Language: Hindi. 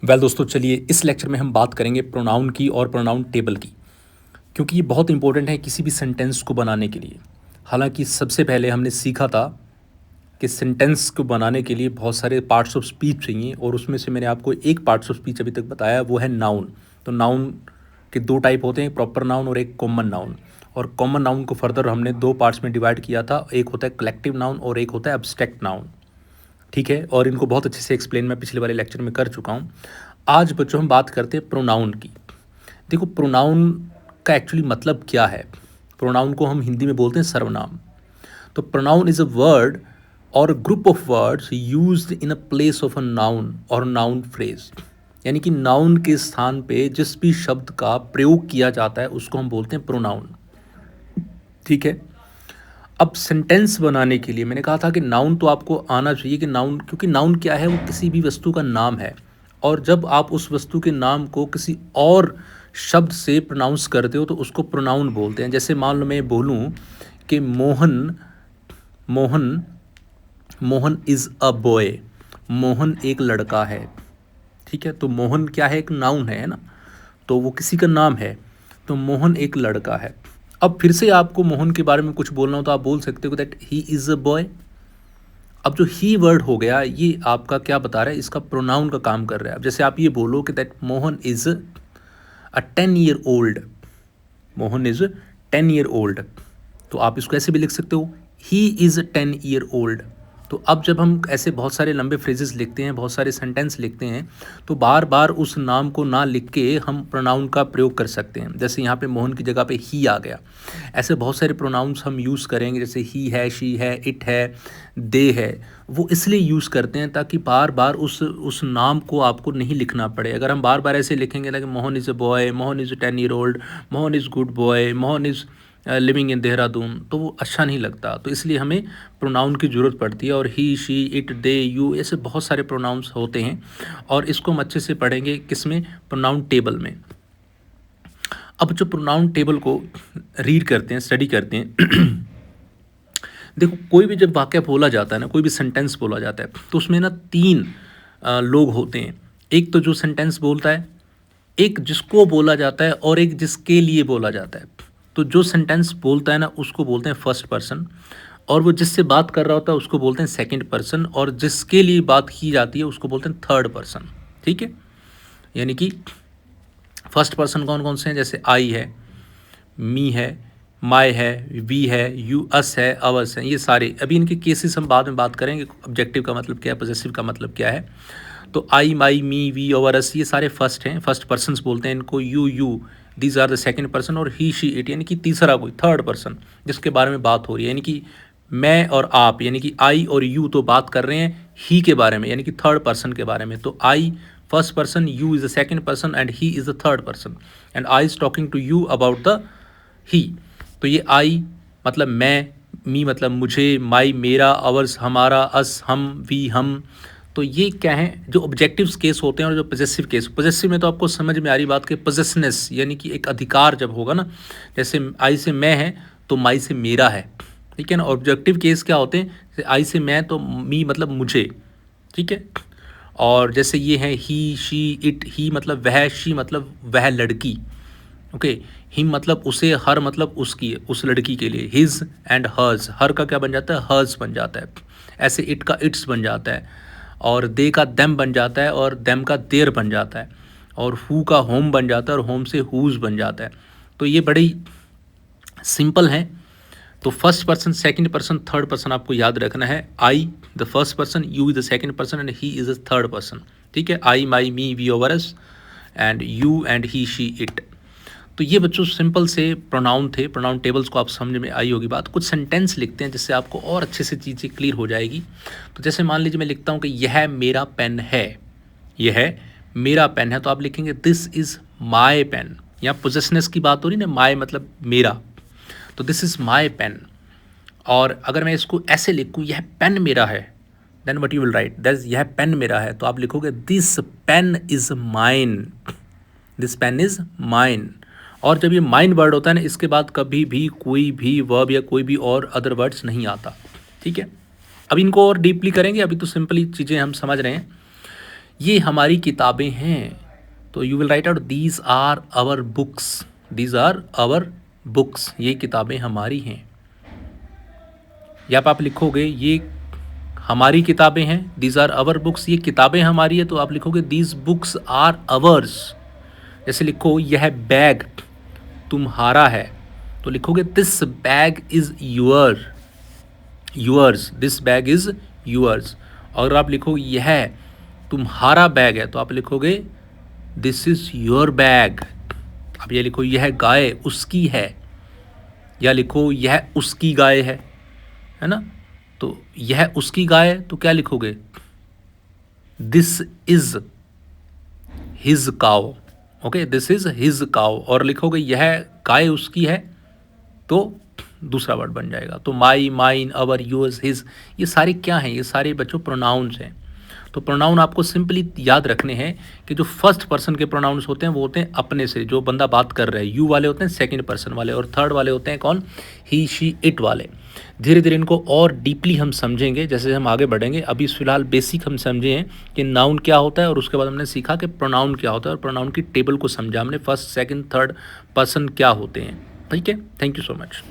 दोस्तों, चलिए इस लेक्चर में हम बात करेंगे प्रोनाउन की और प्रोनाउन टेबल की, क्योंकि ये बहुत इंपॉर्टेंट है किसी भी सेंटेंस को बनाने के लिए। हालांकि सबसे पहले हमने सीखा था कि सेंटेंस को बनाने के लिए बहुत सारे पार्ट्स ऑफ स्पीच चाहिए, और उसमें से मैंने आपको एक पार्ट्स ऑफ स्पीच अभी तक बताया, वो है नाउन। तो नाउन के दो टाइप होते हैं, प्रॉपर नाउन और एक कॉमन नाउन। और कॉमन नाउन को फर्दर हमने दो पार्ट्स में डिवाइड किया था, एक होता है कलेक्टिव नाउन और एक होता है एब्स्ट्रैक्ट नाउन। ठीक है, और इनको बहुत अच्छे से एक्सप्लेन मैं पिछले वाले लेक्चर में कर चुका हूँ। आज बच्चों हम बात करते हैं प्रोनाउन की। देखो, प्रोनाउन का एक्चुअली मतलब क्या है। प्रोनाउन को हम हिंदी में बोलते हैं सर्वनाम। तो प्रोनाउन इज़ अ वर्ड और group of words used in a place of a noun और नाउन फ्रेज। यानी कि नाउन के स्थान पे जिस भी शब्द का प्रयोग किया जाता है उसको हम बोलते हैं प्रोनाउन। ठीक है, अब सेंटेंस बनाने के लिए मैंने कहा था कि नाउन तो आपको आना चाहिए, कि नाउन, क्योंकि नाउन क्या है, वो किसी भी वस्तु का नाम है। और जब आप उस वस्तु के नाम को किसी और शब्द से प्रोनाउंस करते हो तो उसको प्रोनाउन बोलते हैं। जैसे मान लो मैं बोलूँ कि Mohan Mohan Mohan is a boy. Mohan एक लड़का है। ठीक है, तो मोहन क्या है, एक नाउन है ना, तो वो किसी का नाम है। तो मोहन एक लड़का है। अब फिर से आपको मोहन के बारे में कुछ बोलना हो तो आप बोल सकते हो that he is a boy. अब जो ही वर्ड हो गया, ये आपका क्या बता रहा है, इसका प्रोनाउन का काम कर रहा है। अब जैसे आप ये बोलो कि that Mohan is a 10 year old. Mohan is 10 year old, तो आप इसको ऐसे भी लिख सकते हो, ही इज़ 10 ईयर ओल्ड। तो अब जब हम ऐसे बहुत सारे लंबे फ्रेजेस लिखते हैं, बहुत सारे सेंटेंस लिखते हैं, तो बार बार उस नाम को ना लिख के हम प्रोनाउन का प्रयोग कर सकते हैं। जैसे यहाँ पे मोहन की जगह पे ही आ गया। ऐसे बहुत सारे प्रोनाउंस हम यूज़ करेंगे, जैसे ही है, शी है, इट है, दे है। वो इसलिए यूज़ करते हैं ताकि बार बार उस नाम को आपको नहीं लिखना पड़े। अगर हम बार बार ऐसे लिखेंगे like Mohan is a boy, Mohan is 10 year old, Mohan is good boy, Mohan is living in Dehradun, तो वो अच्छा नहीं लगता। तो इसलिए हमें प्रोनाउन की ज़रूरत पड़ती है। और he, she, it, they, you, ऐसे बहुत सारे प्रोनाउंस होते हैं, और इसको हम अच्छे से पढ़ेंगे किस में, प्रोनाउन टेबल में। अब जो प्रोनाउन टेबल को रीड करते हैं, स्टडी करते हैं देखो, कोई भी जब वाक्य बोला जाता है ना, कोई भी सेंटेंस बोला जाता है, तो उसमें ना तीन लोग होते हैं। एक तो जो सेंटेंस बोलता है, एक जिसको बोला जाता है, और एक जिसके लिए बोला जाता है। तो जो सेंटेंस बोलता है ना, उसको बोलते हैं फर्स्ट पर्सन, और वो जिससे बात कर रहा होता है उसको बोलते हैं सेकंड पर्सन, और जिसके लिए बात की जाती है उसको बोलते हैं थर्ड पर्सन। ठीक है, यानी कि फर्स्ट पर्सन कौन कौन से हैं, जैसे आई है, मी है, माई है, वी है, यू, अस है, अवर्स है, ये सारे। अभी इनके केसेस हम बाद में बात करेंगे, ऑब्जेक्टिव का मतलब क्या है, पॉजेसिव का मतलब क्या है। तो आई, माई, मी, वी और अस, ये सारे फर्स्ट हैं, फर्स्ट पर्सन्स बोलते हैं इनको। You these are the second person, और ही, शी, इट यानी कि तीसरा कोई थर्ड पर्सन जिसके बारे में बात हो रही है। यानी कि मैं और आप, यानी कि आई और यू तो बात कर रहे हैं ही के बारे में, यानी कि थर्ड पर्सन के बारे में। तो I first person, you is the second person, and he is the third person, and I is talking to you about the he. तो ये आई मतलब मैं, मी मतलब मुझे, माई मेरा, अवर्स हमारा, अस हम, वी हम। तो ये क्या है, जो ऑब्जेक्टिव केस होते हैं और जो पॉजेसिव केस। पॉजेसिव में तो आपको समझ में आ रही बात कि पॉजेसनेस, यानी कि एक अधिकार जब होगा ना, जैसे आई से मैं है तो माई से मेरा है। ठीक है ना। ऑब्जेक्टिव केस क्या होते हैं, जैसे आई से मैं तो मी मतलब मुझे। ठीक है, और जैसे ये है ही, शी, इट, ही मतलब वह, शी मतलब वह लड़की। ओके, हिम मतलब उसे, हर मतलब उसकी, उस लड़की के लिए। हिज एंड हर्स, हर का क्या बन जाता है, हर्स बन जाता है। ऐसे इट का इट्स बन जाता है, और दे का देम बन जाता है, और देम का देर बन जाता है, और हु का होम बन जाता है, और होम से हुज बन जाता है। तो ये बड़ी सिंपल हैं। तो first person, second person, third person आपको याद रखना है। I the first person, you is the second person, and he is the third person. ठीक है, I, my, me, we over us, and you and he, she, it. तो ये बच्चों सिंपल से प्रोनाउन थे। प्रोनाउन टेबल्स को आप समझ में आई होगी बात। कुछ सेंटेंस लिखते हैं जिससे आपको और अच्छे से चीज़ें क्लियर हो जाएगी। तो जैसे मान लीजिए मैं लिखता हूँ कि यह मेरा पेन है, यह मेरा पेन है, तो आप लिखेंगे दिस इज़ माई पेन। यहाँ पोजेसनेस की बात हो रही ना, माई मतलब मेरा, तो दिस इज़ माई पेन। और अगर मैं इसको ऐसे लिखूँ, यह पेन मेरा है, then what you will write, that यह पेन मेरा है, तो आप लिखोगे this pen is mine, this pen is mine. और जब ये माइन वर्ड होता है ना, इसके बाद कभी भी कोई भी वर्ब या कोई भी और अदर वर्ड्स नहीं आता। ठीक है, अब इनको और डीपली करेंगे, अभी तो सिंपली चीज़ें हम समझ रहे हैं। ये हमारी किताबें हैं, तो you will write out these are our books, these are our books, ये किताबें हमारी हैं। या आप लिखोगे ये हमारी किताबें हैं, दीज आर आवर बुक्स, ये किताबें हमारी है, तो आप लिखोगे दीज बुक्स आर अवर्स। जैसे लिखो यह बैग तुम्हारा है, तो लिखोगे this bag is yours, this bag is yours. और आप लिखो यह तुम्हारा बैग है, तो आप लिखोगे दिस इज योर बैग। अब ये लिखो यह गाय उसकी है, या लिखो यह उसकी गाय है ना, तो यह उसकी गाय है, तो क्या लिखोगे this is his cow. Okay, this is his cow. और लिखोगे यह गाय उसकी है, तो दूसरा वर्ड बन जाएगा। तो माई, माइन, अवर, योर्स, हिज, ये सारे क्या हैं, ये सारे बच्चों प्रोनाउंस हैं। तो प्रोनाउन आपको सिंपली याद रखने हैं कि जो फर्स्ट पर्सन के प्रोनाउंस होते हैं वो होते हैं अपने से, जो बंदा बात कर रहा है, यू वाले होते हैं सेकंड पर्सन वाले, और थर्ड वाले होते हैं कौन, ही, शी, इट वाले। धीरे धीरे इनको और डीपली हम समझेंगे जैसे हम आगे बढ़ेंगे। अभी फिलहाल बेसिक हम समझे हैं कि नाउन क्या होता है, और उसके बाद हमने सीखा कि प्रोनाउन क्या होता है, और प्रोनाउन की टेबल को समझा हमने, फर्स्ट सेकंड थर्ड पर्सन क्या होते हैं। ठीक है, थैंक यू सो मच।